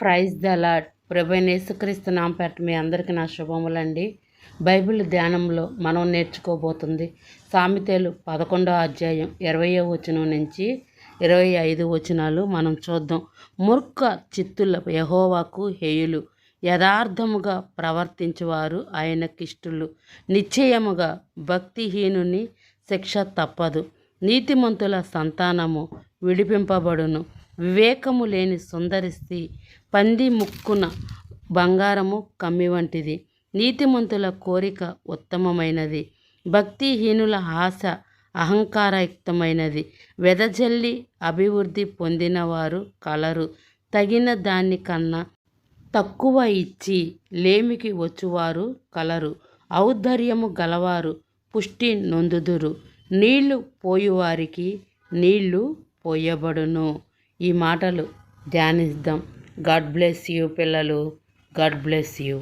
Praise the lord. ప్రభువైన యేసుక్రీస్తు నామమున పేరట మీ అందరికీ నా శుభములండి. బైబిల్ ధ్యానంలో మనం నేర్చుకోబోతుంది సామెతలు 11వ అధ్యాయం 20వ వచనం నుంచి 25 వచనాలు మనం చూద్దాం. మూర్ఖ చిత్తుల యెహోవాకు హేయులు, యథార్థముగా ప్రవర్తించువారు ఆయనకిష్టులు. నిశ్చయముగా భక్తిహీనుని శిక్ష తప్పదు. నీతిమంతుల సంతానము విడిపింపబడును. వివేకము లేని సుందరి స్త్రీ పంది ముక్కున బంగారము కమ్మి వంటిది. నీతిమంతుల కోరిక ఉత్తమమైనది, భక్తిహీనుల ఆశ అహంకారయుక్తమైనది. వెదజల్లి అభివృద్ధి పొందిన వారు కలరు. తగిన దానికన్నా తక్కువ ఇచ్చి లేమికి వచ్చువారు కలరు. ఔద్ధర్యము గలవారు పుష్టి నొందుదురు. నీళ్లు పోయువారికి నీళ్లు పోయబడును. ఈ మాటలు ధ్యానిద్దాం. గాడ్ బ్లెస్ యూ పిల్లలు. God bless you.